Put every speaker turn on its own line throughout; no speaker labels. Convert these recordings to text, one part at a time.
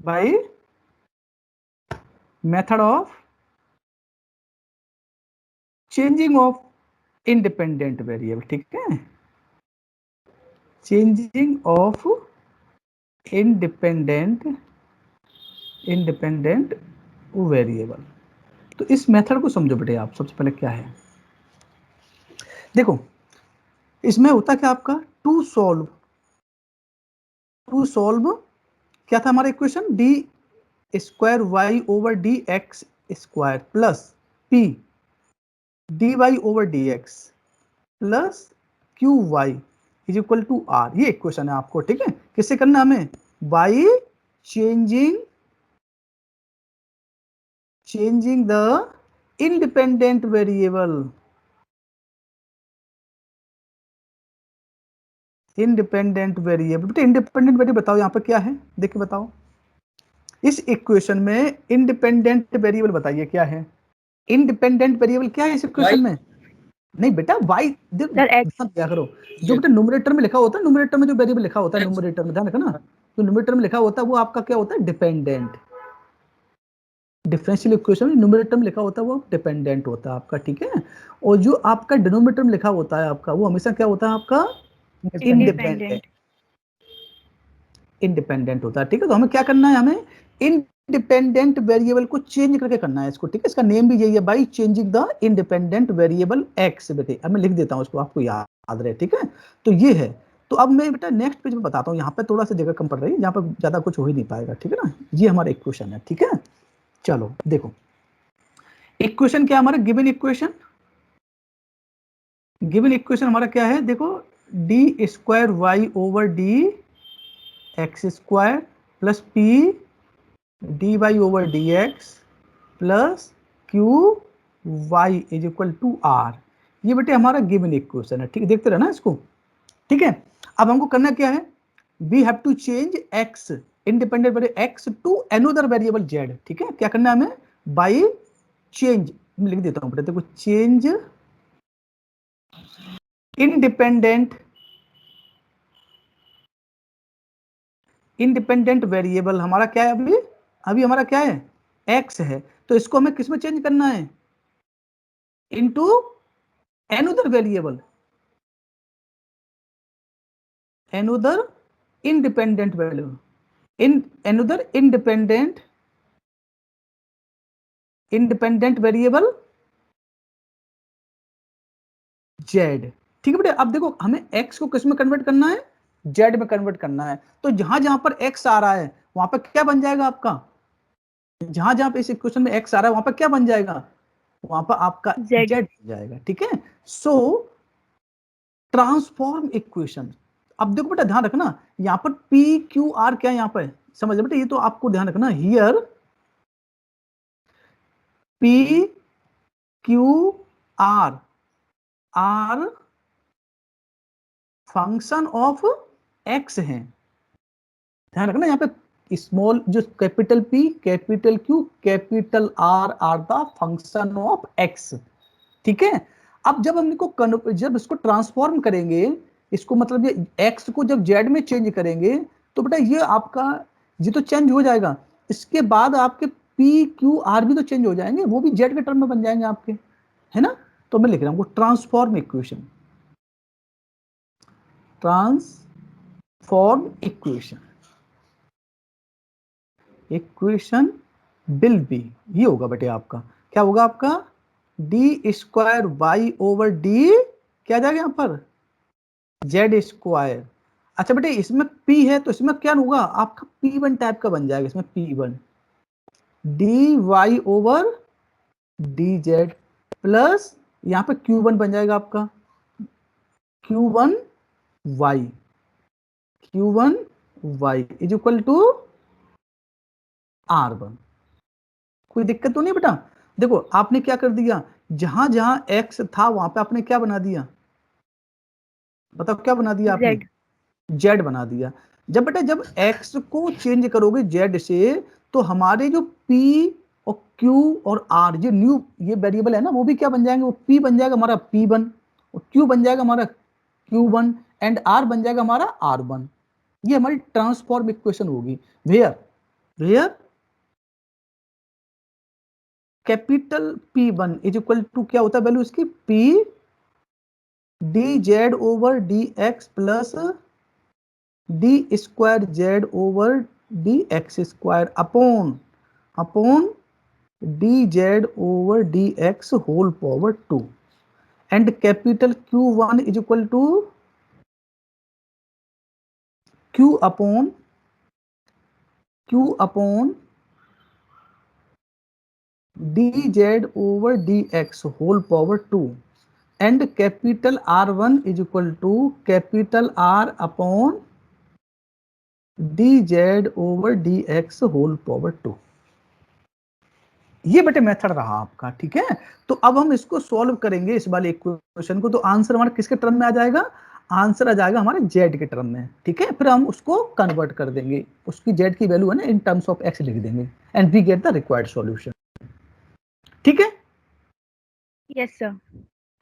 By method of changing of independent variable, ठीक है, changing of independent variable. तो इस मेथड को समझो बेटे आप। सबसे पहले क्या है, देखो इसमें होता क्या आपका, टू सॉल्व क्या था हमारा equation, d square Y over D x square plus p d Y over D x plus Q Y is equal to r. ये इक्वेशन है आपको, ठीक है। किससे करना हमें, by changing the independent variable, independent variable. बेटे इंडिपेंडेंट वेरिएबल बताओ यहाँ पर क्या है, देखिए बताओ इस इक्वेशन में इंडिपेंडेंट वेरिएबल बताइए क्या है, इंडिपेंडेंट वेरिएबल क्या है इस इक्वेशन में। नहीं बेटा y क्या करो, जो बेटा न्यूमरेटर में लिखा होता है, न्यूमरेटर में जो वेरिएबल लिखा होता है, न्यूमरेटर में ध्यान रखना, जो न्यूमरेटर में लिखा होता है वो आपका क्या होता है, डिपेंडेंट। डिफरेंशियल इक्वेशन में न्यूमरेटर में लिखा होता है वो डिपेंडेंट होता है आपका, ठीक है। और जो आपका डिनोमिनेटर में लिखा होता है आपका, वो हमेशा क्या होता है आपका, इंडिपेंडेंट होता है, ठीक है। तो हमें क्या करना है, हमें इंडिपेंडेंट वेरिएबल को चेंज करके करना है इसको, ठीक है। इसका नेम भी यही है, by changing the independent variable x. बेटे अब मैं लिख देता हूँ इसको, आपको याद रहे, ठीक है। तो ये है। तो अब मैं बेटा नेक्स्ट पेज में बताता हूँ, यहाँ पे थोड़ा सा जगह कम पड़ रही है, यहाँ पर ज्यादा कुछ हो ही नहीं पाएगा, ठीक है ना। ये हमारा इक्वेशन है, ठीक है। चलो देखो इक्वेशन क्या, हमारा गिवन इक्वेशन हमारा क्या है, देखो d square Y over D x square plus p d Y over D x plus Q Y is equal to r. ये बेटे हमारा गिवन इक्वेशन है, ठीक है। देखते रहना इसको, ठीक है। अब हमको करना क्या है, we have to change x, independent variable x to another variable z, ठीक है। क्या करना है हमें, बाई चेंज, लिख देता हूं बेटे, देखो चेंज इंडिपेंडेंट वेरिएबल हमारा क्या है, अभी हमारा क्या है, एक्स है। तो इसको हमें किस में चेंज करना है, into another variable, another independent value, in another independent variable z, ठीक है बेटे। अब देखो हमें x को किस में कन्वर्ट करना है, z में कन्वर्ट करना है। तो जहां जहां पर x आ रहा है वहां पर क्या बन जाएगा आपका, जहां जहां पे इस इक्वेशन में x आ रहा है वहां पर क्या बन जाएगा, वहां पर आपका z बन जाएगा, ठीक है। सो ट्रांसफॉर्म इक्वेशन। अब देखो बेटा ध्यान रखना, यहाँ पर पी क्यू आर क्या है, यहाँ पर समझ बेटा, ये तो आपको ध्यान रखना, here p q r are function of x है। ध्यान रखना यहाँ पे स्मॉल जो capital p capital q capital r are the function of x, ठीक है। अब जब हम इनको जब इसको ट्रांसफॉर्म करेंगे, इसको मतलब ये एक्स को जब जेड में चेंज करेंगे, तो बेटा ये आपका ये तो चेंज हो जाएगा, इसके बाद आपके पी क्यू आर भी तो चेंज हो जाएंगे, वो भी जेड के टर्म में बन जाएंगे आपके, है ना। तो मैं लिख रहा हूँ transform equation, transform equation will be, ये होगा बेटे आपका, क्या होगा आपका, d square Y over d क्या जाएगा यहाँ पर, जेड स्क्वायर। अच्छा बेटे इसमें p है तो इसमें क्या होगा आपका p1 टाइप का बन जाएगा, इसमें p1 d Y over d z plus यहाँ पे q1 बन जाएगा आपका q1 y is equal to r1। कोई दिक्कत तो नहीं बेटा। देखो आपने क्या कर दिया, जहां जहां x था वहां पे आपने क्या बना दिया, बताओ क्या बना दिया आपने, z बना दिया। जब बेटा जब x को चेंज करोगे z से, तो हमारे जो p और q और r ये न्यू ये वेरिएबल है ना, वो भी क्या बन जाएंगे, वो p बन जाएगा हमारा p1 और q बन जाएगा हमारा q1 एंड r बन जाएगा हमारा r1। ये हमारी ट्रांसफॉर्म इक्वेशन होगी, where where capital P1 is equal to क्या होता है वैल्यू इसकी P d Z over D x plus D square Z over D x square upon d Z over D x whole power 2 and capital Q1 is equal to Q upon d Z over D x whole power 2 and capital R1 is equal to capital R upon d Z over D x whole power 2। ये बेटे method रहा आपका, ठीक है। तो अब हम इसको सॉल्व करेंगे इस वाले इक्वेशन को, तो आंसर हमारा किसके टर्म में आ जाएगा, आंसर आ जाएगा हमारे जेड के टर्म में, ठीक है। फिर हम उसको कन्वर्ट कर देंगे, उसकी जेड की वैल्यू है ना इन टर्म्स ऑफ एक्स लिख देंगे and we get the required solution, ठीक है।
Yes sir.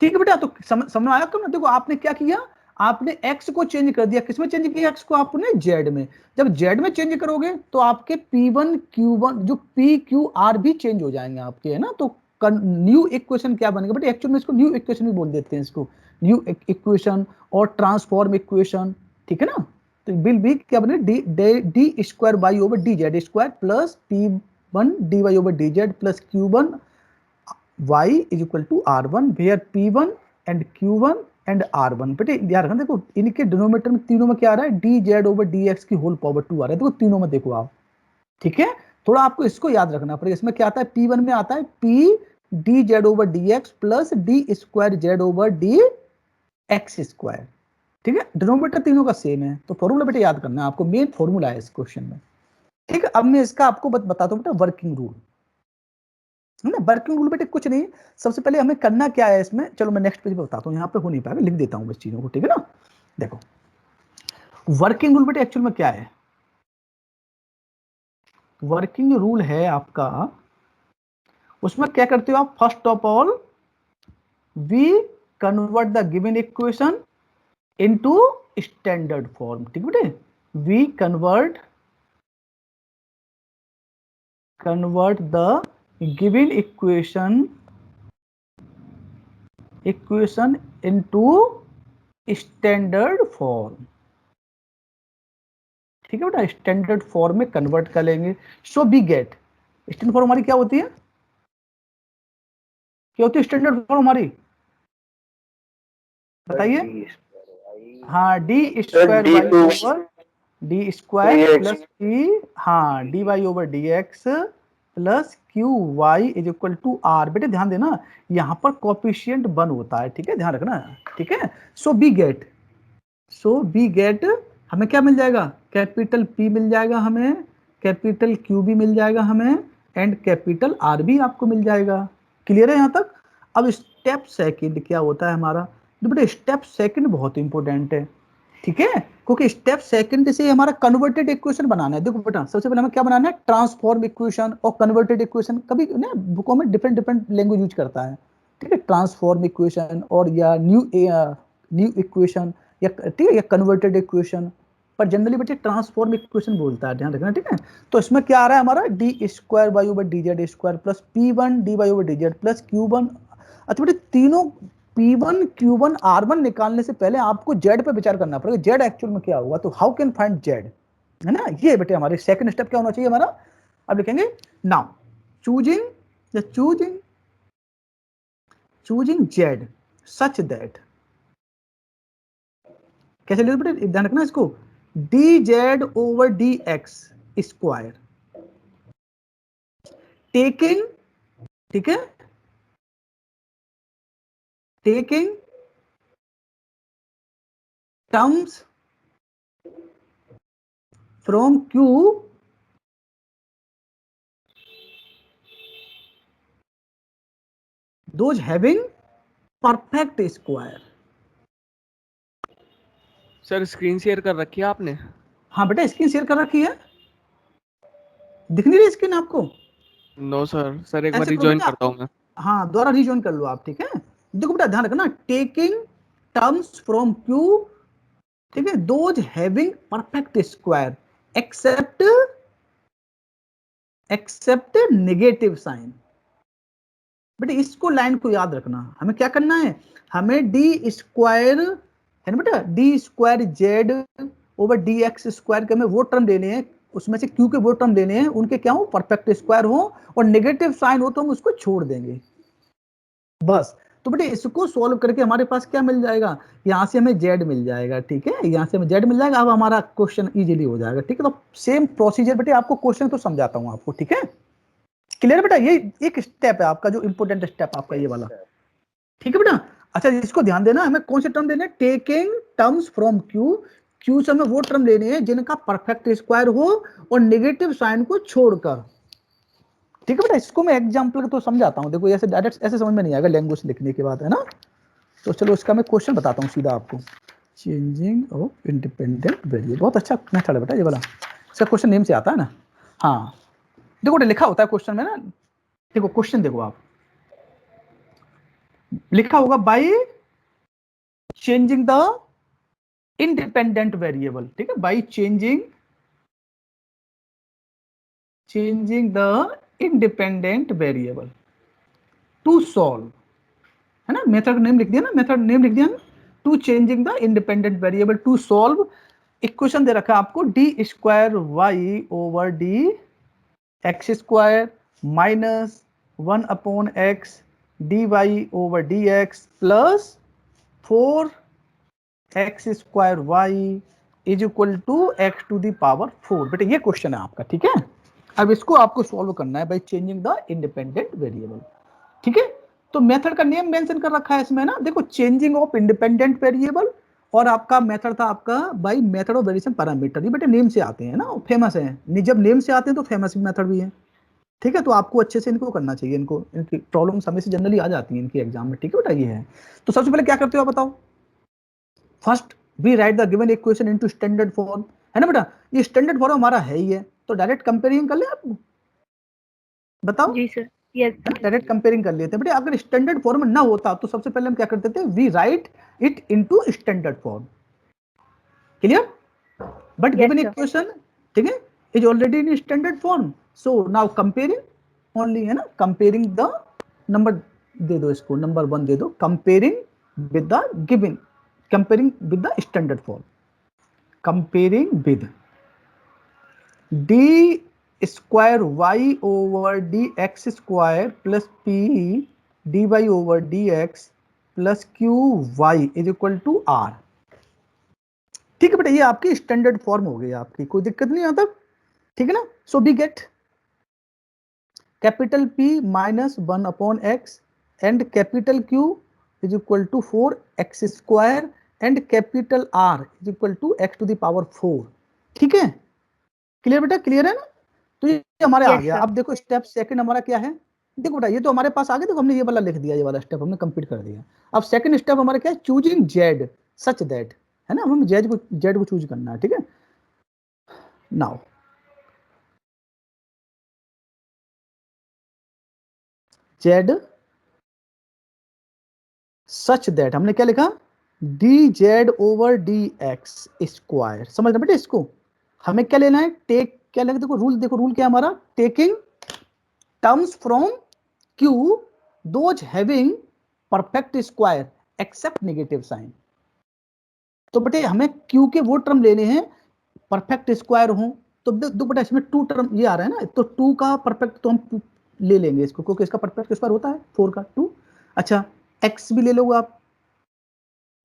ठीक है बेटा, तो समझ में आया ना। देखो आपने क्या किया, आपने x को चेंज कर दिया, किसमें चेंज किया x को आपने, z में। जब z में चेंज करोगे तो आपके P1 Q1 जो P Q R भी चेंज हो जाएंगे आपके, है ना। तो न्यू इक्वेशन क्या बनेगा बेटा, एक्चुअल में इसको न्यू इक्वेशन भी बोल देते हैं, इसको न्यू इक्वेशन और ट्रांसफॉर्म इक्वेशन, ठीक है ना। तो विल बी क्या बने, d square Y over d z square plus P1 d Y over d z plus Q1 y is equal to r1 where p1 and q1 and r1। बेटे यार रखना, देखो इनके डिनोमिनेटर में तीनों में क्या आ रहा है, d Z over D x की होल पावर 2 आ रहा है, देखो तीनों में देखो आप, ठीक है। थोड़ा आपको इसको याद रखना पड़ेगा, इसमें क्या आता है, P1 में आता है p d Z over D x plus D square Z over D x square, ठीक है। डिनोमिनेटर तीनों का सेम है, तो फॉर्मूला बेटे याद करना है आपको, मेन फॉर्मूला है इस क्वेश्चन में, ठीक है। अब मैं इसका आपको बताता हूँ बेटा वर्किंग रूल, ना। वर्किंग रूल बेटे कुछ नहीं, सबसे पहले हमें करना क्या है इसमें, चलो मैं नेक्स्ट पेज पे बताता हूँ, यहाँ पे हो नहीं पाएगा, लिख देता हूँ बस चीजों को, ठीक है ना। देखो वर्किंग रूल बेटे एक्चुअल में क्या है, वर्किंग रूल है आपका, उसमें क्या करते हो आप, first of all we convert the given equation into standard form, ठीक बेटे। We convert the given equation into standard form, ठीक है बेटा, स्टैंडर्ड फॉर्म में कन्वर्ट कर लेंगे। So B get, standard form हमारी क्या होती है, क्या होती है स्टैंडर्ड फॉर्म हमारी, बताइए। हाँ D square Y over D square plus P, हाँ D Y over D x plus Q Y is equal to R. बेटे ध्यान देना, यहाँ पर कोफिशिएंट 1 होता है, ठीक है, ध्यान रखना, ठीक है। सो बी गेट हमें क्या मिल जाएगा, कैपिटल P मिल जाएगा हमें, कैपिटल Q भी मिल जाएगा हमें, एंड कैपिटल R भी आपको मिल जाएगा। क्लियर है यहाँ तक। अब स्टेप सेकंड क्या होता है हमारा, तो बेटा स्टेप सेकंड बहुत इंपॉर्टेंट है, ठीक है, क्योंकि स्टेप सेकंड से हमारा कन्वर्टेड इक्वेशन बनाना है। देखो बेटा सबसे पहले हमें क्या बनाना है, ट्रांसफॉर्म इक्वेशन और कन्वर्टेड इक्वेशन, कभी ना बुकों में डिफरेंट लैंग्वेज यूज करता है, ठीक है। ट्रांसफॉर्म इक्वेशन और या न्यू इक्वेशन या, ठीक है, या कन्वर्टेड इक्वेशन, पर जनरली बेटे ट्रांसफॉर्म इक्वेशन बोलता है, ध्यान रखना, ठीक है। तो इसमें क्या आ रहा है हमारा, d square Y over d z square plus P1 d Y over d z plus Q1। अच्छा बेटे तीनों P1 Q1 R1 निकालने से पहले आपको Z पे विचार करना पड़ेगा, Z एक्चुअल में क्या होगा, तो हाउ कैन फाइंड Z, है ना। ये बेटे हमारे सेकंड स्टेप क्या होना चाहिए हमारा, अब लिखेंगे now choosing Z such that, कैसे लिखे बेटे ध्यान रखना इसको, D Z over D x square taking, ठीक है, taking terms from Q those having perfect square।
Sir screen share कर रखी है आपने?
हाँ बेटा स्क्रीन शेयर कर रखी है, दिख नहीं रही स्क्रीन आपको?
नो सर, सर एक बार
ऐसे करो
रिजॉइन
बेटा,
करता हूँ मैं।
हाँ दोबारा रिजॉइन कर लो आप, ठीक है। देखो बेटा ध्यान रखना, टेकिंग टर्म्स फ्रॉम Q, ठीक है, those having perfect square except except negative sign. बेटा इसको लाइन को याद रखना, हमें क्या करना है, हमें डी स्क्वायर है ना बेटा, D square Z over D x square के हमें वो टर्म लेने हैं, उसमें से क्यू के वो टर्म लेने हैं, उनके क्या हो, परफेक्ट स्क्वायर हो, और नेगेटिव साइन हो तो हम उसको छोड़ देंगे बस। तो बेटे इसको सॉल्व करके हमारे पास क्या मिल जाएगा, यहाँ से हमें जेड मिल जाएगा, ठीक है, यहाँ से हमें जेड मिल जाएगा। अब हमारा क्वेश्चन इजीली हो जाएगा, ठीक है। तो सेम प्रोसीजर बेटे, आपको क्वेश्चन तो समझाता हूँ आपको, ठीक है, क्लियर बेटा। ये एक स्टेप है आपका, जो इंपोर्टेंट स्टेप आपका ये वाला, ठीक है बेटा। अच्छा इसको ध्यान देना, हमें कौन से टर्म लेने हैं, taking terms from Q, Q से हमें वो टर्म लेने हैं जिनका परफेक्ट स्क्वायर हो और नेगेटिव साइन को छोड़कर, ठीक है बेटा। इसको मैं एग्जांपल तो समझाता हूँ, देखो ऐसे डायरेक्ट ऐसे समझ में नहीं आएगा लैंग्वेज लिखने के बाद, है ना। तो चलो इसका मैं क्वेश्चन बताता हूँ सीधा आपको, चेंजिंग ऑफ इंडिपेंडेंट वेरिएबल, बहुत अच्छा मेथड है बेटा ये वाला, इसका क्वेश्चन नेम से आता है ना। हाँ देखो लिखा होता है क्वेश्चन में ना, देखो क्वेश्चन देखो आप, लिखा होगा by changing the independent variable, ठीक है, by changing the independent variable to solve, है ना, मेथड नेम लिख दिया ना, मेथड नेम लिख दिया ना, to changing the independent variable to solve. Equation दे रखा है आपको, D square Y over D x square minus 1 upon X D Y over D x plus 4 X square Y is equal to X to the power 4। बेटे ये question है आपका, ठीक है। अब इसको आपको सॉल्व करना है by changing the independent variable, ठीक है। तो मेथड का नेम मेंशन कर रखा है इसमें ना, देखो चेंजिंग ऑफ इंडिपेंडेंट वेरिएबल, और आपका मेथड था आपका by method of variation parameter. ये बेटे नेम से आते हैं ना, फेमस है, जब नेम से आते हैं तो फेमस मेथड भी है, ठीक है। तो आपको अच्छे से इनको करना चाहिए, इनको इनकी प्रॉब्लम्स हमें से जनरली आ जाती हैं इनके एग्जाम में, ठीक है बेटा। ये है, तो सबसे पहले क्या करते हो आप बताओ, first we write the given equation into standard form, है ना बेटा। ये स्टैंडर्ड फॉर्म हमारा है ही है, तो डायरेक्ट कंपेयरिंग कर ले आप, बताओ,
जी sir, yes sir.
Direct comparing कर लेते हैं बेटे। अगर स्टैंडर्ड फॉर्म ना होता तो सबसे पहले हम क्या करते थे, we write it into standard form, clear. But given equation, ठीक है, is already in standard form, so now comparing only, है ना, कंपेयरिंग द नंबर दे दो इसको, नंबर 1 दे दो, comparing with the given, comparing with the standard form, comparing with d square Y over D x square plus p d Y over D x plus Q Y is equal to r, ठीक है बेटा। ये आपकी standard form हो गई आपकी, कोई दिक्कत नहीं आता, ठीक है ना। So B get capital P minus 1 upon X and capital Q is equal to 4 X square and capital R is equal to X to the power 4, ठीक है, क्लियर बेटा, क्लियर है ना। तो ये हमारे आ गया। अब देखो स्टेप सेकंड हमारा क्या है, देखो बेटा ये तो हमारे पास आ गया, देखो हमने ये वाला लिख दिया, ये वाला स्टेप हमने कंप्लीट कर दिया। अब सेकंड स्टेप हमारा क्या है, चूजिंग जेड सच दैट, है ना, हमें जेड को चूज करना है, ठीक है। नाउ जेड सच दैट, हमने क्या लिखा, D Z over D x square, समझना बेटे इसको, हमें क्या लेना है, टेक क्या लेना, देखो रूल, देखो रूल क्या हमारा, taking terms from q those having perfect square except negative sign. तो बेटे हमें क्यू के वो टर्म लेने हैं परफेक्ट स्क्वायर हो, तो दो बेटा इसमें 2 टर्म ये आ रहा है ना, तो 2 का परफेक्ट तो हम ले लेंगे इसको, क्योंकि इसका परफेक्ट स्क्वायर होता है 4 का 2। अच्छा एक्स भी ले लो आप,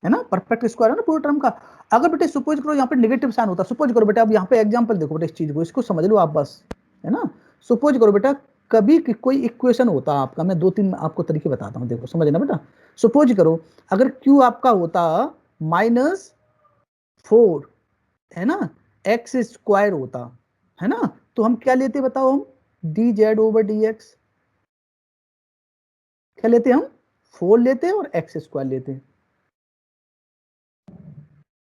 है ना, परफेक्ट स्क्वायर है ना पूरे टर्म का। अगर बेटे सपोज करो यहाँ पे नेगेटिव साइन होता, सपोज करो बेटा, अब यहाँ पे एग्जांपल देखो बेटा, इस चीज को, इसको समझ लो आप बस, है ना। सपोज करो बेटा कभी कोई इक्वेशन होता आपका, मैं 2-3 आपको तरीके बताता हूँ, देखो समझना बेटा। सपोज करो अगर क्यू आपका होता -4, है ना, एक्स स्क्वायर होता, है ना, तो हम क्या लेते बताओ, हम D Z over D x क्या लेते, हम 4 लेते और एक्स स्क्वायर लेते,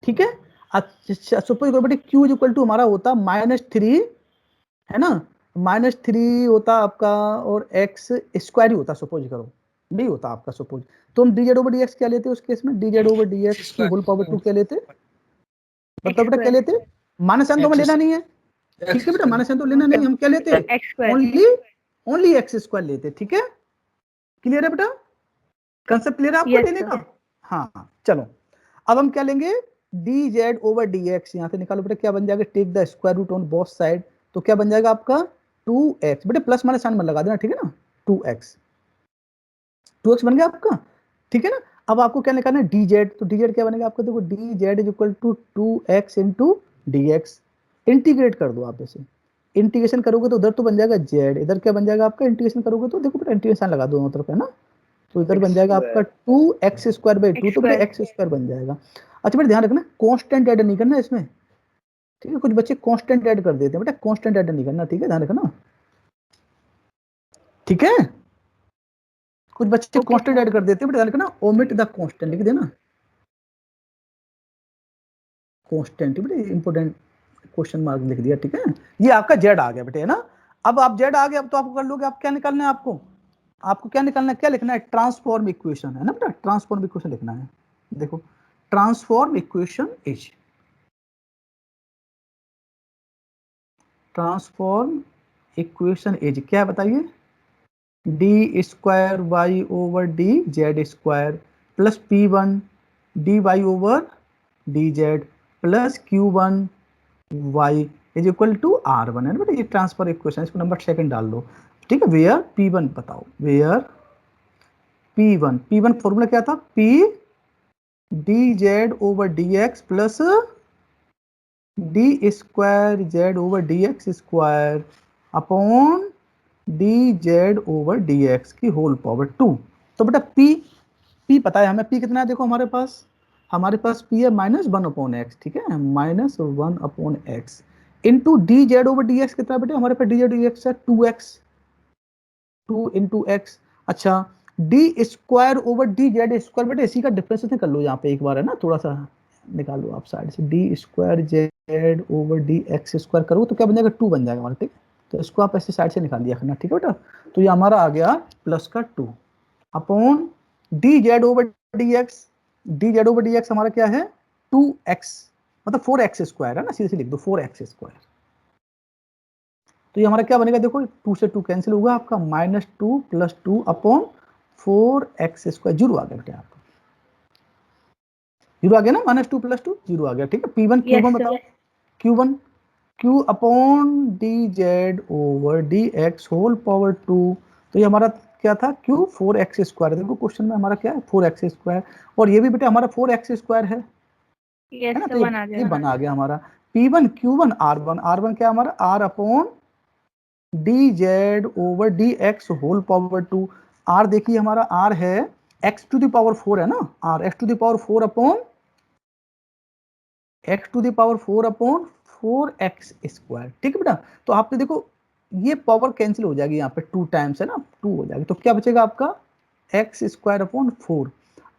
ठीक है। अच्छा सपोज करो बेटे क्यू इक्वल टू हमारा होता -3, है ना, -3 होता आपका और एक्स स्क्वायर ही होता, सपोज करो नहीं होता आपका सपोज, तो हम D Z over D x क्या लेते उस केस में, D Z over D x की होल पावर 2 क्या लेते, बताओ बेटा क्या लेते, माइनस साइन तो हमें लेना नहीं है, ठीक है बेटा, माइनस साइन तो लेना नहीं, हम क्या लेते हैं,
x square.
Only x square लेते, ठीक है, क्लियर है बेटा, कंसेप्ट क्लियर है आपको
Yes,
लेने
sir.
का। हाँ चलो, अब हम क्या लेंगे, d Z over D x, यहाँ से निकालो बेटा, क्या बन जाएगा, take the square root on both side, तो क्या बन जाएगा आपका 2x, बेटा प्लस माइनस साइन में लगा देना, ठीक है ना, 2x, 2x बन गया आपका, ठीक है ना। अब आपको क्या निकालना है, डी जेड, तो डी जेड क्या बनेगा आपका, देखो d z is equal to 2x into d x, integrate कर दो आप इसे, इंटीग्रेशन करोगे तो उधर तो बन जाएगा z, इधर क्या बन जाएगा आपका, इंटीग्रेशन करोगे तो देखो बेटा इंटीग्रेशन लगा दो दोनों तरफ, है ना, तो इधर बन जाएगा आपका 2x स्क्वायर बाई 2, तो बेटा एक्स स्क्वायर बन जाएगा। अच्छा बेटा ध्यान रखना, कांस्टेंट ऐड नहीं करना इसमें, ठीक है, कुछ बच्चे कांस्टेंट ऐड कर देते हैं, बेटा कांस्टेंट ऐड नहीं करना, ठीक है, ध्यान रखना, ठीक है, कुछ बच्चे
Okay,
कांस्टेंट
sir.
ऐड कर देते हैं, बेटा ध्यान रखना, ओमिट द कांस्टेंट लिख देना, कांस्टेंट बेटा इंपोर्टेंट क्वेश्चन मार्क लिख दिया, ठीक है, ये आपका जेड आ गया बेटे, है ना। अब आप जेड आ गया, अब तो आपको कर लोगे, आप क्या निकालना है आपको, आपको क्या निकालना है, क्या लिखना है, ट्रांसफॉर्म इक्वेशन, है ना बेटा, ट्रांसफॉर्म इक्वेशन लिखना है, देखो transform equation is, transform equation is क्या बताइए, d square Y over d z square plus p one d Y over d z plus q one y is equal to r one, है ना बेटा, ये transfer equation, इसको number second डाल दो, ठीक है, वेयर पी वन बताओ, वेयर पी वन फॉर्मूला क्या था, p d Z over D x plus D square Z over D x square upon d Z over D x की whole power 2, तो बेटा पी पता है हमें, पी कितना है, देखो हमारे पास पी है -1/x, ठीक है, -1/x into D Z over D x कितना बेटा, हमारे पास डी जेड डी एक्स है 2x, 2 इंटू एक्स, अच्छा D square over d z square, बेटा इसी का डिफरेंशिएशन कर लो यहाँ पे एक बार, है ना, थोड़ा सा निकालो आप साइड से, D square Z over D x square करो तो क्या बन जाएगा, 2 बन जाएगा हमारा, ठीक, तो इसको आप ऐसे साइड से निकाल दिया करना, ठीक है बेटा, तो ये हमारा आ गया प्लस का 2 upon d Z over D x, D Z over D x हमारा क्या है 2x, मतलब 4x स्क्वायर है ना, सीधे लिख दो 4x स्क्वायर, तो ये हमारा क्या बनेगा, देखो 2 से 2 कैंसिल होगा, आपका -2 + 2 अपॉन 4x स्क्वायर, जीरो आ गया बेटा, आपका जीरो आ गया ना, -2 + 2 जीरो आ गया, ठीक है, P1
Yes,
Q1
sir.
बताओ, Q1 Q upon d Z over D x whole power 2, तो ये हमारा क्या था, Q 4x स्क्वायर, देखो क्वेश्चन में हमारा क्या है 4x स्क्वायर, और ये भी बेटा हमारा 4x स्क्वायर है
Yes,
ना,
sir.
तो
One आ
ये
गया.
बना गया हमारा P1 Q1 R1 क्या हमारा R upon d Z over D x whole power 2, R देखिए हमारा R है x टू द पावर 4 है ना, R x to the power 4 upon x to the power 4 upon 4x square, ठीक है बेटा, तो आपने देखो ये पावर कैंसिल हो जाएगी यहाँ पे 2 टाइम्स, है ना, 2 हो जाएगी, तो क्या बचेगा आपका x स्क्वायर अपॉन 4,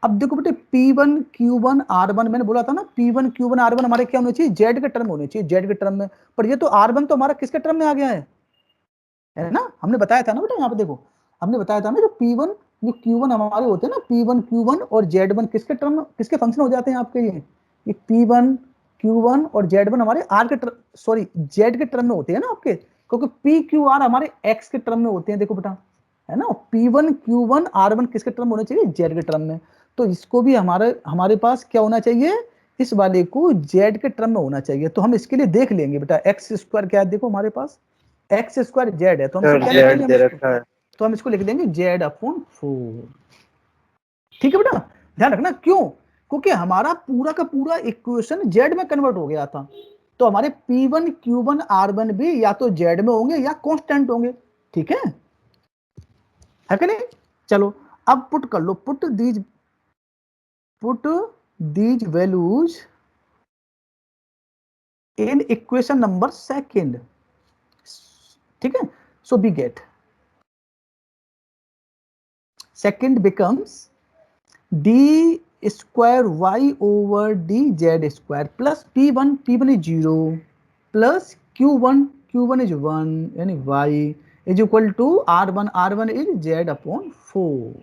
अब देखो बेटे P1 Q1 R1, मैंने बोला था ना P1 Q1 R1 हमारे क्या होने चाहिए, z के टर्म होने चाहिए, z के टर्म में, पर ये तो R1 तो हमारा किसके टर्म में आ गया है ना, हमने बताया था ना बेटा, यहाँ पे देखो हमने बताया था ना, जो P1 जो Q1 हमारे होते हैं ना, P1 Q1 और Z1 किसके टर्म किसके फंक्शन हो जाते हैं आपके, ये P1 Q1 और Z1 हमारे R के सॉरी Z के टर्म में होते हैं ना आपके, क्योंकि PQR हमारे X के टर्म में होते हैं, देखो बेटा, है ना, P1 Q1 R1 किसके टर्म होने चाहिए, Z के टर्म में, तो इसको भी हमारे पास क्या होना चाहिए, इस वाले को Z के टर्म में होना चाहिए, तो हम इसके लिए देख लेंगे बेटा, एक्स स्क्वायर क्या है, देखो हमारे पास एक्स स्क्वायर जेड है, तो हम क्या लिखेंगे, तो हम इसको लिख देंगे जेड अपॉन 4, ठीक है बेटा, ध्यान रखना, क्यों, क्योंकि हमारा पूरा का पूरा इक्वेशन जेड में कन्वर्ट हो गया था, तो हमारे P1 Q1 R1 भी या तो जेड में होंगे या कांस्टेंट होंगे, ठीक है कि नहीं, चलो अब पुट कर लो, put these values in equation number second, ठीक है, so we get second becomes d square y over dz square plus p1 is 0 plus q1 is 1 यानी y is equal to r1 is z upon 4,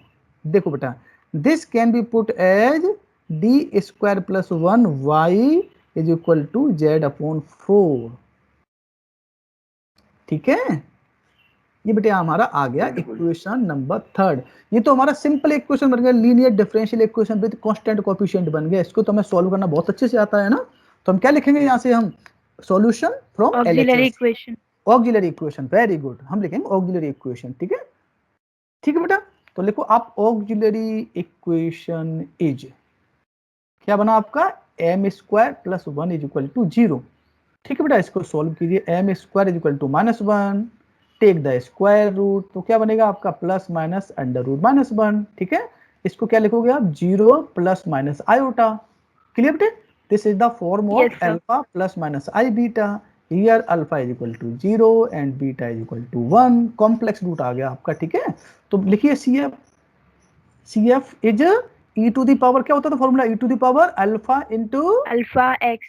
देखो बेटा this can be put as d square plus 1 y is equal to z upon 4, ठीक है, ये बेटे हमारा आ गया equation number 3। ये तो हमारा सिंपल इक्वेशन बन गया, linear differential equation with constant coefficient बन गया। इसको तो हमें सॉल्व करना बहुत अच्छे से आता है ना, तो हम क्या लिखेंगे यहाँ से, हम solution from
auxiliary
LHS,
equation.
Auxiliary equation, very good, हम लिखेंगे ऑक्सिलरी इक्वेशन। ठीक है, ठीक है बेटा, तो लिखो आप ऑक्सिलरी इक्वेशन इज, क्या बना आपका, m square plus 1 is equal to 0। ठीक है बेटा, इसको सॉल्व कीजिए, m square is equal to -1, take the square root, तो क्या बनेगा आपका प्लस माइनस अंडर रूट -1। ठीक है, इसको क्या लिखोगे आप, 0 प्लस माइनस आयोटा। क्लियर बेटे, this is the form of
Yes, sir.
Alpha plus minus I beta, here alpha is equal to 0 and beta is equal to 1, complex root आ गया आपका। ठीक है, तो लिखिए CF is e to the power, क्या होता था formula, e to the power alpha into
alpha X,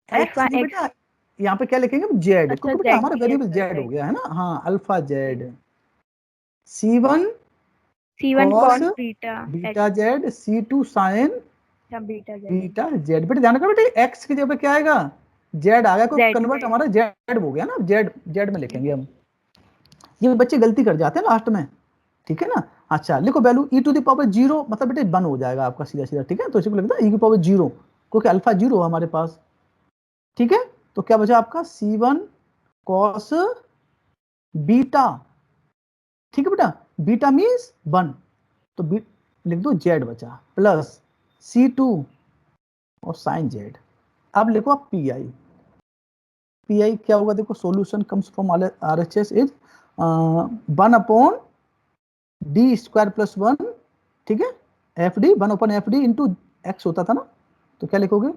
X.
Alpha
नहीं
एक्स।
बेटा, यहाँ पे क्या लिखेंगे, जेड,
अच्छा,
क्योंकि बेटा
Z,
हमारा
yes,
वेरिएबल
sir,
जेड हो
right.
गया है ना, हाँ alpha Z, C1
C1
cos
cos beta
beta Z, C2 sign
beta Z,
beta Z. बेटा ध्यान रखना बेटा, एक्स की जगह पे क्या आएगा, जेड आ गया, कोई
Z.
कन्वर्ट हमारा जेड हो गया ना, जेड जेड में लिखेंगे हम, ये बच्चे गलती कर जाते हैं लास्ट में। ठीक है ना, अच्छा लिखो value e to the power 0, मतलब बेटे 1 हो जाएगा आपका सीधा सीधा। ठीक है, तो इसी को लिखता है e की पावर 0, क्योंकि अल्फा 0 है हमारे पास। ठीक है, तो क्या बचा आपका C1 cos बीटा। ठीक है बेटा, बीटा मीन्स 1, तो लिख दो जेड बचा, प्लस C2 और साइन जेड। अब लिखो आप पी आई क्या होगा, देखो solution comes from RHS is 1 upon D square plus 1। ठीक है, F D 1 upon F D into x होता था ना, तो क्या लिखोगे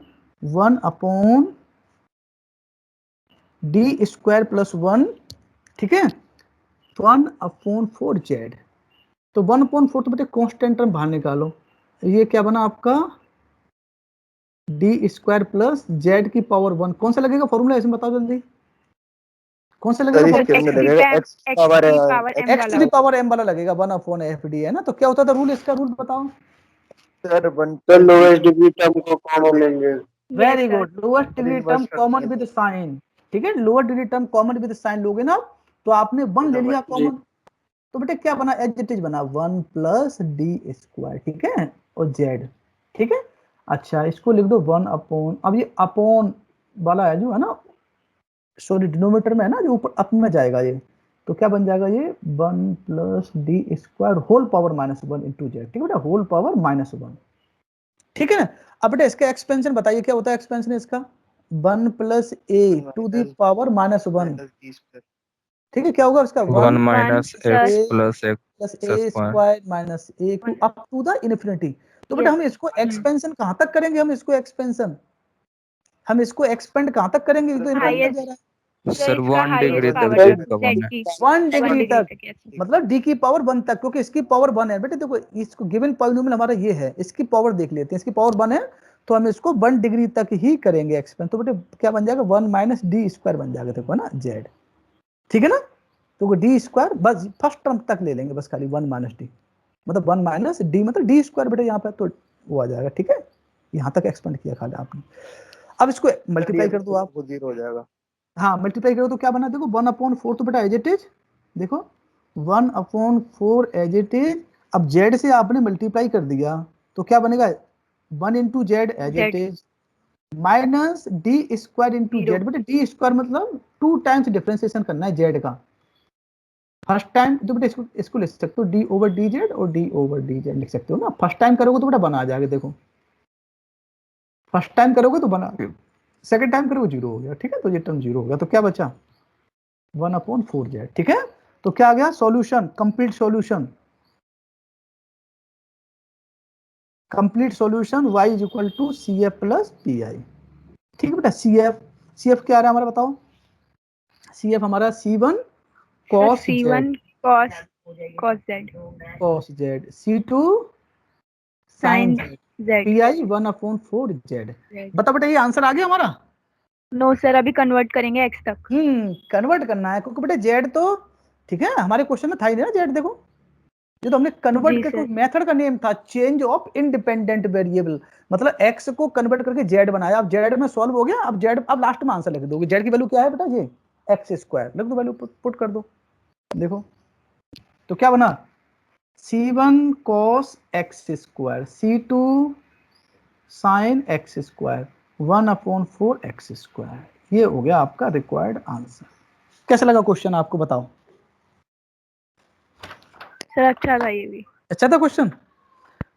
1 अपॉन डी स्क्वायर प्लस 1। ठीक है, 1 अपॉन 4 जेड, तो 1 अपॉन 4 तो बेटे कॉन्स्टेंट टर्म बाहर निकालो, ये क्या बना आपका डी स्क्वायर प्लस जेड की पावर 1। कौन सा लगेगा फॉर्मूला, इसमें बताओ जल्दी, कौन सा लगेगा
इसके अंदर लगेगा x power
m
x to the power m वाला लगेगा, 1 अपॉन एफ डी है ना। तो क्या होता था रूल, इसका रूल बताओ।
सर 1 तो लोएस्ट डिग्री टर्म को कॉमन लेंगे।
Very good, lowest degree term common with sine. ठीक है, lower degree term common with sine लोगे ना, तो आपने 1 ले लिया कॉमन, तो बेटे क्या बना, एज इट इज बना 1 प्लस डी स्क्वायर। ठीक है, और जेड। ठीक है, अच्छा इसको लिख दो 1 अपॉन, अब ये अपॉन वाला है जो है ना, सॉरी डिनोमिनेटर में है ना, जो ऊपर अप में जाएगा ये, तो क्या बन जाएगा ये 1 plus D square whole power -1 into z. ठीक है बेटा, होल पावर -1। ठीक है ना, अब बेटा इसका एक्सपेंशन बताइए, क्या होता है एक्सपेंशन इसका, 1 plus a to the power -1। ठीक है, क्या होगा उसका
1
1
minus x plus x
plus a square minus a to up to the infinity. तो बेटा हम इसको एक्सपेंशन कहां तक करेंगे, हम इसको एक्सपेंशन, हम इसको एक्सपेंड कहां तक करेंगे, ये तो इन्फिनिटी जा रहा है।
सर 1 डिग्री तक
पावर
जेड का बनना है।
1 डिग्री तक,
yes.
मतलब डी की पावर 1 तक, क्योंकि इसकी पावर 1 है बेटे। देखो इसको गिवन पॉलिनोमियल हमारा ये है, इसकी पावर देख लेते हैं, इसकी पावर 1 है, तो हम इसको 1 डिग्री तक ही करेंगे एक्सपेंड। तो बेटे क्या बन जाएगा 1 माइनस डी स्क्वायर बन जाएगा, देखो ना जेड। ठीक है ना, तो डी स्क्वायर बस फर्स्ट टर्म तक ले लेंगे, बस खाली 1 माइनस डी, मतलब 1 माइनस डी, मतलब डी स्क्वायर बेटे यहाँ पे तो वो आ जाएगा। ठीक है, यहाँ तक एक्सपेंड किया खाली आपने। अब इसको मल्टीप्लाई कर दो आप,
0 हो जाएगा।
हाँ मल्टीप्लाई करो तो क्या बना, देखो 1 अपॉन 4 तो बेटा एज इट इज, देखो 1 अपॉन 4 एज इट इज। अब जेड से आपने मल्टीप्लाई कर दिया, तो क्या बनेगा 1 into Z as it is, minus D square into Z. बेटे डी स्क्वायर मतलब 2 टाइम्स डिफरेंशिएशन करना है जेड का। फर्स्ट टाइम तो बेटा इसको लिख सकते हो डी ओवर डी जेड, और डी ओवर डी जेड लिख सकते हो ना। फर्स्ट टाइम करोगे तो बेटा बना आ जाएगा, देखो फर्स्ट टाइम करोगे तो बना, सेकंड टाइम करोगे 0 हो गया। ठीक है, तो ये टर्म 0 हो गया, तो क्या बचा 1 अपॉन 4 जेड। ठीक है, तो क्या आ गया solution, complete solution, complete solution y is equal to C F plus P I. ठीक है बेटा, सी एफ क्या आ रहा है हमारा, बताओ। सी एफ हमारा C1 cos
C1 cos
z, C2 sin
sin
z,
Z.
P I 1 upon 4 Z. बता बेटा ये आंसर आ गया हमारा।
नो सर, अभी कन्वर्ट करेंगे x तक।
कन्वर्ट करना है, क्योंकि बेटा जेड तो ठीक है हमारे क्वेश्चन में था ही नहीं ना जेड। देखो ये तो हमने कन्वर्ट करके, मेथड का नेम था चेंज ऑफ इंडिपेंडेंट वेरिएबल, मतलब x को कन्वर्ट करके जेड बनाया। अब जेड में सॉल्व हो गया, अब जेड, अब लास्ट में आंसर लिख दोगे। जेड की वैल्यू क्या है बेटा, ये एक्स स्क्वायर, लिख दो वैल्यू पुट कर दो। देखो तो क्या बना, C1 cos x square, C2 sin x square, 1/4 x square, ये हो गया आपका रिक्वायर्ड आंसर। कैसा लगा क्वेश्चन आपको, बताओ।
सर अच्छा था ये भी।
अच्छा था क्वेश्चन।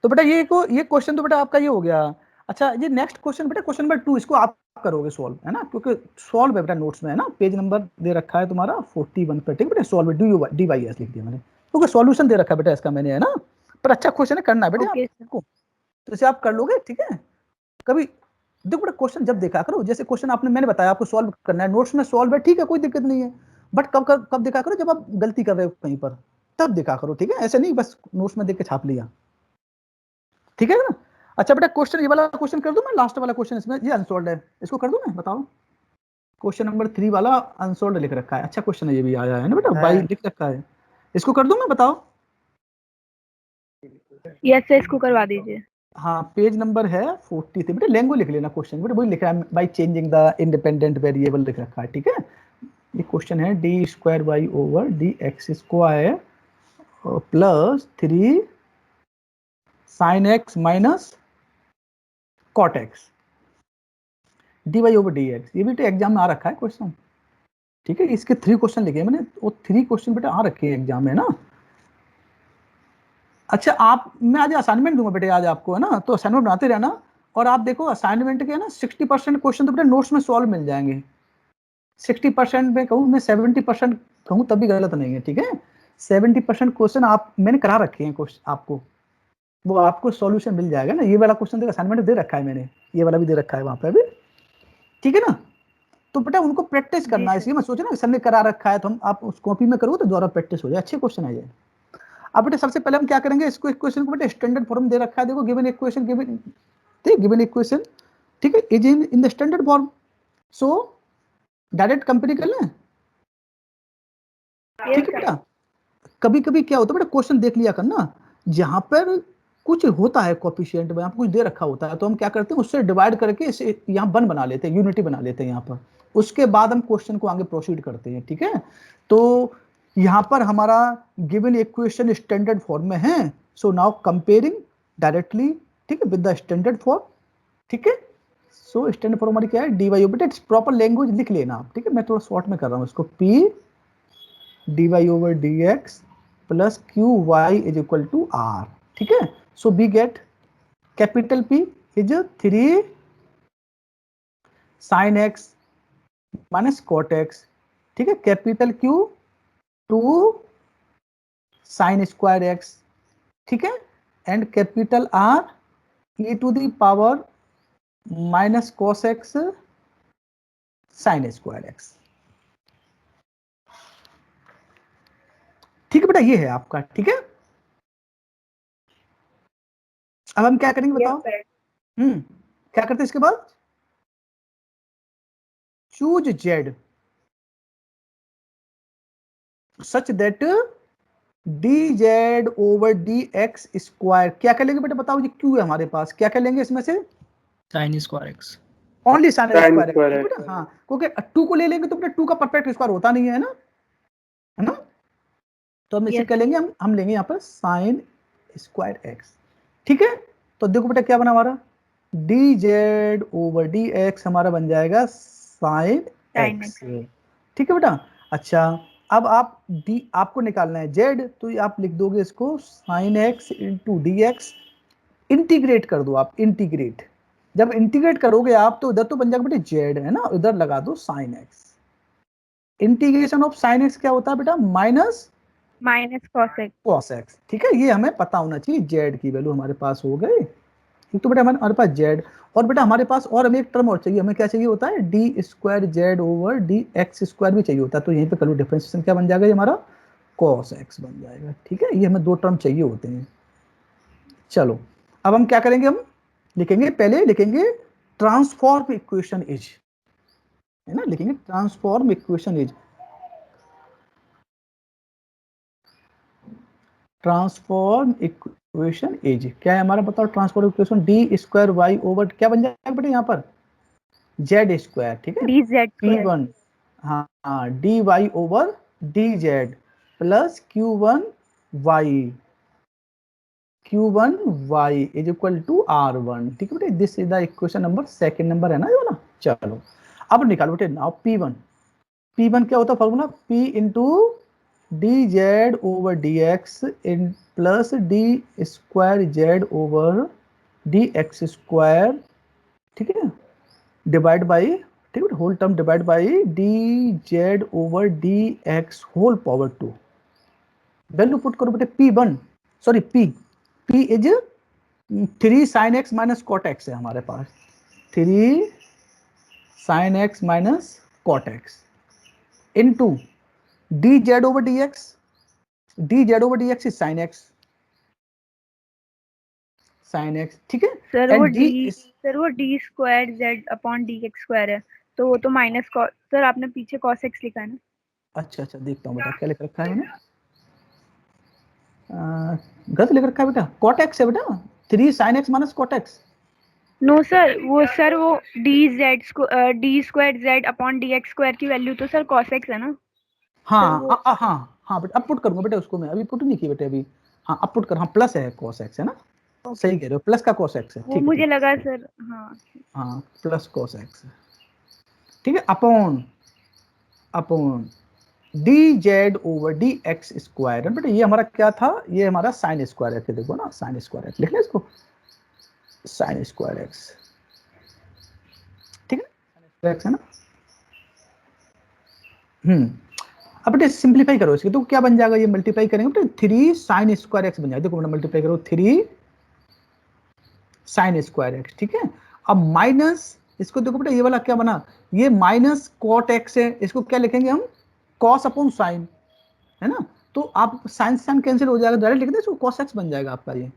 तो बेटा ये क्वेश्चन तो बेटा आपका ये हो गया। अच्छा ये नेक्स्ट क्वेश्चन बेटा, क्वेश्चन नंबर 2, इसको आप करोगे सॉल्व, है ना, क्योंकि सॉल्व है बेटा नोट्स में, है ना, पेज नंबर दे रखा है तुम्हारा 41 पे, ठीक है बेटा। सॉल्व डी वाई एस लिख दिया मैंने, क्योंकि सॉल्यूशन दे रखा है बेटा इसका मैंने, है ना। पर अच्छा क्वेश्चन है, करना है बेटा
ओके सर।
आपको, तो इसे आप कर लोगे, ठीक है। कभी देखो बेटा क्वेश्चन जब देखा करो, जैसे क्वेश्चन आपने मैंने बताया आपको सॉल्व करना है, नोट्स में सॉल्व है, ठीक है, कोई दिक्कत नहीं है। बट कब देखा करो, जब आप गलती कर रहे हो कहीं पर, तब देखा करो, ठीक है। ऐसे नहीं बस नोट्स में देख के छाप लिया, ठीक है ना। अच्छा बेटा क्वेश्चन, ये वाला क्वेश्चन कर दूं मैं, लास्ट वाला क्वेश्चन इसमें, ये अनसॉल्व्ड है, इसको कर दूं मैं, बताओ। क्वेश्चन नंबर 3 वाला अनसॉल्व्ड लिख रखा है, अच्छा क्वेश्चन है, ये भी आया है ना बेटा, बाई लिख रखा है, इसको कर दूं मैं, बताओ।
यस सर, इसको करवा दीजिए।
हाँ पेज नंबर है 43 बेटा, लैंग्वेज लिख लेना क्वेश्चन, बेटा वही लिख रहा है, by changing the independent variable लिख रखा है, ठीक है। ये क्वेश्चन है d square Y over D x square plus 3 sine x minus cot x D Y over D x, ये भी तो एग्जाम में आ रखा है क्वेश्चन, ठीक है। इसके 3 क्वेश्चन लिखे हैं मैंने, वो 3 क्वेश्चन बेटा आ रखे हैं एग्जाम में ना। अच्छा आप, मैं आज असाइनमेंट दूंगा बेटे आज आपको, है ना, तो असाइनमेंट बनाते रहना। और आप देखो असाइनमेंट के ना 60% क्वेश्चन तो बेटा नोट्स में सॉल्व मिल जाएंगे, 60% में कहूँ मैं, 70% कहूँ तब भी गलत नहीं है, ठीक है। 70% क्वेश्चन आप मैंने करा रखे हैं क्वेश्चन आपको, वो आपको सॉल्यूशन मिल जाएगा ना। ये वाला क्वेश्चन देखो असाइनमेंट दे रखा है मैंने, ये वाला भी दे रखा है वहां पे भी, ठीक है ना। तो बेटा उनको प्रैक्टिस करना है, इसलिए मैं सोचा ना सर ने करा रखा है, तो हम आप उस कॉपी में करो तो दोबारा प्रैक्टिस हो जाए, अच्छे क्वेश्चन आ जाए। अब बेटा सबसे पहले हम क्या करेंगे, इसको इक्वेशन को बेटा स्टैंडर्ड फॉर्म दे रखा है, देखो गिवन इक्वेशन, गिवन इक्वेशन, ठीक है, is in the standard form, so direct compare कर लें, ठीक है बेटा। कभी कभी क्या होता है बेटा, क्वेश्चन देख लिया करना, जहां पर कुछ होता है कोफिशिएंट में, कुछ दे रखा होता है, तो हम क्या करते हैं उससे डिवाइड करके इसे यहाँ वन बना लेते हैं, यूनिटी बना लेते हैं यहाँ पर, उसके बाद हम क्वेश्चन को आगे प्रोसीड करते हैं, ठीक है। तो यहाँ पर हमारा गिवन इक्वेशन स्टैंडर्ड फॉर्म में है, सो नाउ कंपेयरिंग डायरेक्टली, ठीक है, विद द स्टैंडर्ड फॉर्म, ठीक है। सो स्टैंडर्ड फॉर्म हमारी क्या है, डी वाई, बेटा प्रॉपर लैंग्वेज लिख लेना आप, ठीक है। मैं थोड़ा शॉर्ट में कर रहा हूँ इसको, p d Y over D x plus Q Y is equal to r, ठीक है। So we get capital P is 3 sine x minus cot x, ठीक है। Capital Q 2 sine square x, ठीक है। And capital R e to the power minus cos x sine square x, ठीक है बेटा, ये है आपका, ठीक है। अब हम क्या करेंगे बताओ, क्या करते हैं इसके बाद, choose Z such that D Z over D x square, क्या कर लेंगे बेटा बताओ, ये क्यू है हमारे पास, क्या कर लेंगे इसमें से,
sine square x,
only sine
Sin
square
square
बेटा, हाँ, क्योंकि 2 को ले लेंगे तो बेटा 2 का परफेक्ट स्क्वायर होता नहीं है ना, है ना। तो हम इसे
Yes,
क्या लेंगे, हम लेंगे यहाँ पर साइन स्क्वायर एक्स, ठीक है। तो देखो बेटा क्या बना हमारा, D Z over D x हमारा बन जाएगा साइन
Sin
एक्स, ठीक है बेटा। अच्छा अब आप डी आपको निकालना है जेड, तो आप लिख दोगे इसको sine x into d x, integrate कर दो आप, इंटीग्रेट, जब इंटीग्रेट करोगे आप तो उधर तो बन जाएगा बेटा जेड, है ना, उधर लगा दो sine x, integration of sine x क्या होता है बेटा, minus
cos x.
cos x, ठीक है। ये हमें पता होना चाहिए, जेड की वैल्यू हमारे पास हो गई, तो बेटा हमारे पास जेड, और बेटा हमारे पास और हमें एक टर्म और चाहिए, हमें क्या चाहिए होता है, d square Z over D x square भी चाहिए होता है, तो यहीं पे कर लो डिफरेंशिएशन, क्या बन जाएगा ये हमारा cos x बन जाएगा, ठीक है। ये हमें 2 टर्म चाहिए होते हैं। चलो अब हम क्या करेंगे, हम लिखेंगे, पहले लिखेंगे ट्रांसफॉर्म इक्वेशन इज, है ना, लिखेंगे transform equation is, transform equation is क्या है हमारा बताओ, transform equation d square Y over क्या बन जाएगा बेटा यहाँ पर जेड स्क्वायर, ठीक है,
dz square.
P1 हाँ हाँ D Y over d z plus Q1 y is equal to R1। ठीक है बेटे, this is the equation number second number है ना ये वाला। चलो अब निकालो बेटे नाउ P1 क्या होता है formula, P into D Z over D X in plus D square Z over D x square, ठीक है, डिवाइड बाई, ठीक है, whole term divide by D Z over D x whole power 2। Value put करो बेटे P1 sorry P is 3 sin x minus cot X है हमारे पास, 3 sin x minus cot X into D Z over D X is sin x, ठीक है।
Sir
And
वो
D
D
is-
sir वो D square Z upon D x square है, तो वो तो माइनस कॉस, सर आपने पीछे कॉस एक्स लिखा है ना।
अच्छा देखता हूँ बेटा क्या लिख रखा है मैंने, गलत लिख रखा है बेटा, कॉट एक्स है बेटा, 3 sin x minus cot X.
No sir वो D square Z upon D x square की वैल्यू तो सर कॉस एक्स है ना।
हाँ हाँ बेटा अब पुट करूंगा बेटा उसको, मैं अभी पुट नहीं की बेटे अभी, हाँ अब पुट कर, हाँ प्लस है cos x है ना, सही कह रहे हो, प्लस का cos x है,
वो
ठीक
मुझे
है,
लगा सर। हाँ
हाँ प्लस cos x है, ठीक है, upon d Z over D x square. बेटा ये हमारा क्या था, ये हमारा साइन स्क्वायर एक्स, देखो ना साइन स्क्वायर एक्स लिख लें इसको, साइन स्क्वायर एक्स, ठीक है एक्स है ना। अब बेटे सिंप्लीफाई करो इसके, तो क्या बन जाएगा, ये मल्टीप्लाई करेंगे बेटे 3 sin स्क्वायर एक्स बन जाएगा, देखो बेटा मल्टीप्लाई करो 3 sin स्क्वायर एक्स, ठीक है। अब माइनस इसको देखो बेटा, ये वाला क्या बना, ये माइनस कॉट एक्स है, इसको क्या लिखेंगे हम, कॉस अपॉन साइन, है ना, तो आप साइन साइन कैंसिल हो जाएगा, डायरेक्ट लिख दे इसको, कॉस एक्स बन जाएगा आपका ये,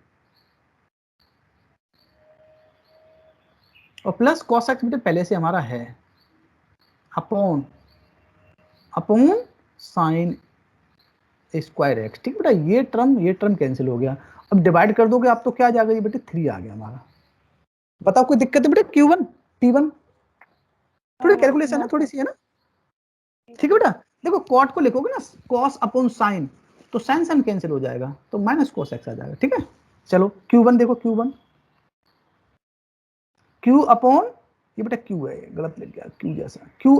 और प्लस कॉस एक्स बेटे पहले से हमारा है, अपॉन साइन स्क्वायर एक्स, ठीक बेटा, ये टर्म कैंसिल हो गया। अब डिवाइड कर दोगे आप तो क्या आ जाएगा, ये बेटे 3 आ गया हमारा। बताओ कोई दिक्कत है बेटे, Q1 P1 थोड़ी कैलकुलेशन है, थोड़ी सी है ना, ठीक है बेटा। देखो कॉट को लिखोगे ना कॉस अपॉन साइन, तो साइन साइन कैंसिल हो जाएगा, तो माइनस कॉस एक्स आ जाएगा, ठीक है। चलो Q1 देखो, Q अपॉन, ये बेटा Q है, गलत लिख गया Q जैसा, Q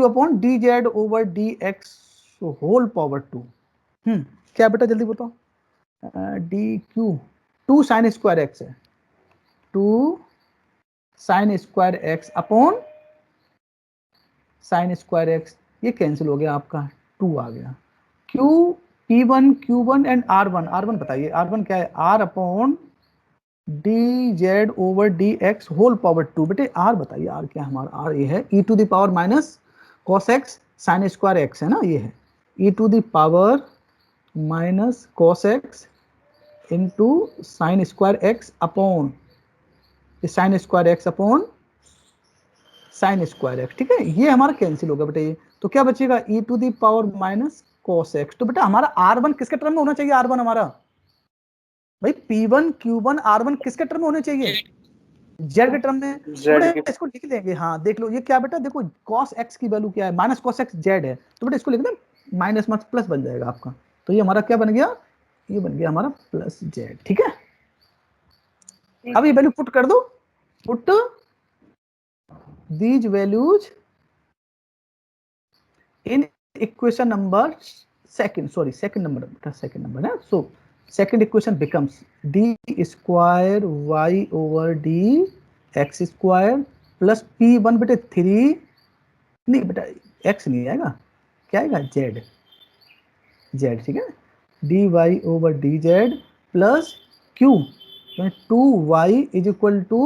upon d Z over D x whole power 2। क्या बेटा जल्दी बताओ, d q 2 sine square x है, 2 sine square x upon sine square x, ये कैंसिल हो गया आपका, 2 आ गया। Q1 एंड R1 बताइए, R1 क्या है, R upon d Z over D x whole power 2। बेटे R बताइए, R क्या है हमारा, R ये है e to the power minus cos x sine square x है ना, ये है e to the power minus cos x into sine square x upon sine square x upon sine square x, ठीक है, ये हमारा कैंसिल होगा बेटा ये, तो क्या बचेगा e to the power minus cos x. तो बेटा हमारा R1 किसके टर्म में होना चाहिए, R1 हमारा भाई P1 Q1 R1 किसके टर्म में होने चाहिए, जेड के टर्म में, तो बेटा इसको लिख लेंगे, हाँ देख लो ये क्या बेटा, देखो cos x की वैल्यू क्या है, माइनस कॉस एक्स जेड है, तो बेटा इसको लिख दें माइनस माइनस प्लस बन जाएगा आपका, तो ये हमारा क्या बन गया, ये बन गया हमारा प्लस जेड, ठीक है। अब ये वैल्यू पुट कर दो, put these values in equation number second number है, सो second equation becomes d square y over d x square plus p1 बेटे 3, नहीं बेटा x नहीं आएगा, क्या आएगा z, ठीक है, dy over dz plus q 2y is equal to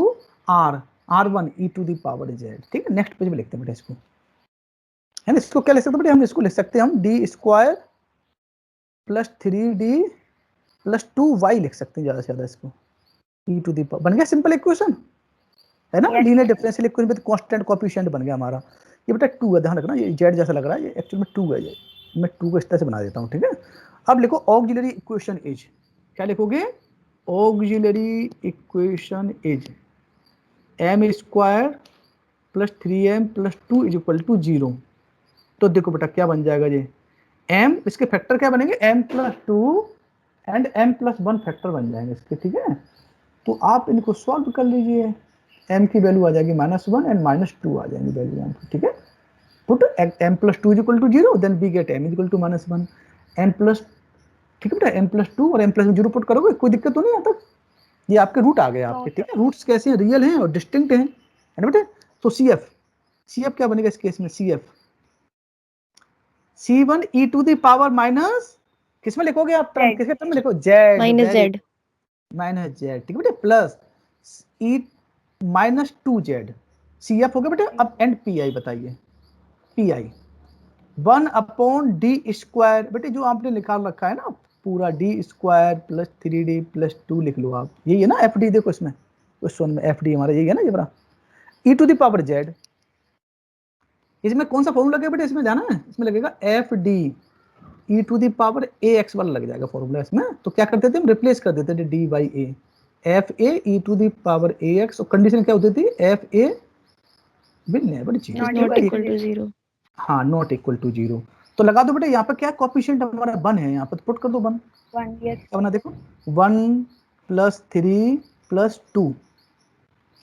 r1 e to the power z, ठीक है। नेक्स्ट पेज में लिखते हैं बेटा इसको, है ना, इसको क्या लिख सकते हैं बेटा, हम इसको लिख सकते हैं हम d square plus 3d plus 2y लिख सकते हैं ज्यादा से ज्यादा, इसको e टू दी पावर बन गया सिंपल इक्वेशन, है ना, linear differential equation with constant coefficient बन गया हमारा। ये बेटा 2 है, ध्यान रखना, ये z जैसा लग रहा है, ये एक्चुअल में 2 है, ये मैं 2 को इस तरह से बना देता हूँ, ठीक है। अब लिखो ऑक्सिलरी इक्वेशन इज, क्या लिखोगे, auxiliary equation is m square plus 3m plus 2 is equal to 0। तो देखो बेटा क्या बन जाएगा ये m, इसके फैक्टर क्या बनेंगे m plus 2 and m plus 1 factor बन जाएंगे इसके, ठीक है। तो आप इनको सॉल्व कर लीजिए, m की वैल्यू आ जाएगी -1 एंड -2 आ जाएंगी वैल्यू m की, ठीक है। Put m plus 2 is equal to 0, then we get m is equal to -1 m plus, ठीक है बेटा, m प्लस 2 और m प्लस 0 पुट करोगे कोई दिक्कत तो नहीं आता। ये आपके रूट आ गए आपके, ठीक है। रूट्स कैसे हैं, रियल हैं और डिस्टिंक्ट हैं, है ना बेटा। तो CF क्या बनेगा इस केस में, C1 e to the power minus, किसमें लिखोगे आप, टर्म किसके टर्म में लिखो, z
माइनस जेड
ठीक है बेटा, प्लस e -2z, CF हो गया बेटा। अब एंड PI बताइए, PI 1/d² बेटे, जो आपने निकाल रखा है ना पूरा d² प्लस 3d प्लस 2 लिख लो आप, यही है ना FD, देखो इसमें क्वेश्चन में FD हमारा यही है ना, ये बड़ा e to the power z। इसमें कौन सा फॉर्मूला लगे बेटे, इसमें जाना है, इसमें लगेगा FD e to the power ax वाला लग जाएगा फॉर्मूला इसमें। तो क्या करते थे हम, रिप्लेस कर देते थे d by a, FA e to the power ax, और कंडीशन क्या होती थी, FA will never change,
not equal to 0।
हाँ, नॉट इक्वल टू 0। तो लगा दो बेटा, यहाँ पर क्या कोएफिशिएंट हमारा 1 है, यहाँ पर पुट कर दो 1,
1 yes
क्या बना देखो, 1 plus 3 plus 2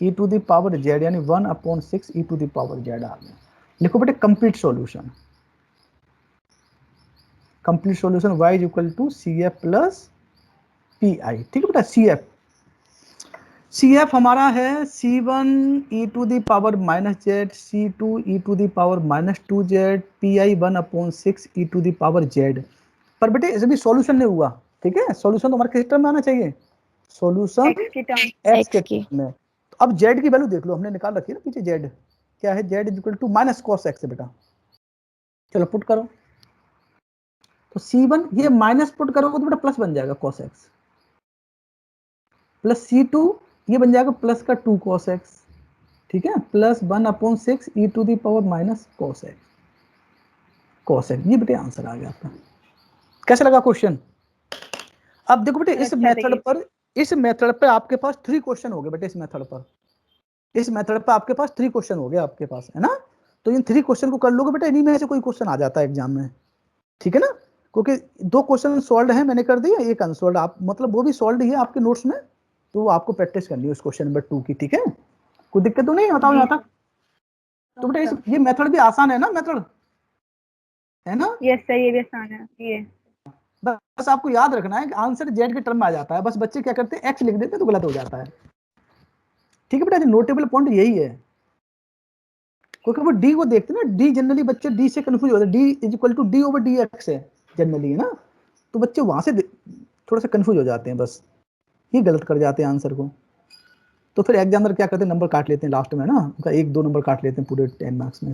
e to the power z, यानी 1/6 e to the power z आ गया। लिखो बेटे complete solution, y is equal to CF plus PI, ठीक है बेटा। CF हमारा है C1 e to the power -z, C2 e to the power -2z, PI 1/6 e to the power z। पर बेटे इसे भी सॉल्यूशन नहीं हुआ, ठीक है। सॉल्यूशन तो हमारे किस टर्म में आना चाहिए, सॉल्यूशन
x की टर्म,
x के टर्म में। तो अब z की वैल्यू देख लो, हमने निकाल रखी है ना पीछे, z क्या है, z is equal to -cos x है बेटा। चलो पुट करो, तो C1 ये माइनस पुट करोगे तो बेटा प्लस बन जाएगा cos x, प्लस C2 ये बन जाएगा प्लस का 2 cos x, ठीक है, plus 1/6 e to the power minus cos x। ये बेटे आंसर आ गया आपका। कैसा लगा क्वेश्चन। अब देखो बेटे इस मेथड पर आपके पास 3 क्वेश्चन हो गए बेटे, इस मेथड पर आपके पास 3 क्वेश्चन हो गए आपके पास, है ना। तो इन 3 क्वेश्चन को कर लोगे बेटा, इन्हीं में से कोई क्वेश्चन आ जाता है एग्जाम में, ठीक है ना। क्योंकि 2 क्वेश्चन सॉल्व है मैंने कर दिया, एक अनसॉल्व, आप मतलब वो भी सॉल्व ही है आपके नोट्स में, तो आपको प्रैक्टिस करनी है उस क्वेश्चन नंबर 2 की, ठीक है। कोई दिक्कत तो नहीं बताओ यहाँ तक। तो बेटा ये मेथड भी आसान है ना, मेथड है ना।
यस सर, ये भी आसान है। ये
बस आपको याद रखना है कि आंसर z के टर्म में आ जाता है, बस बच्चे क्या करते हैं x लिख देते हैं तो गलत हो जाता है, ठीक है बेटा। नोटेबल पॉइंट यही है, क्योंकि वो d को देखते हैं ना, d जनरली बच्चे d से कंफ्यूज होते हैं, d is equal to d/dx है जनरली, है ना। तो बच्चे वहां से थोड़ा सा कंफ्यूज हो जाते हैं, बस ये गलत कर जाते हैं आंसर को। तो फिर एग्जामिनर क्या करते हैं, नंबर काट लेते हैं लास्ट में ना, उनका 1-2 नंबर काट लेते हैं पूरे 10 मार्क्स में।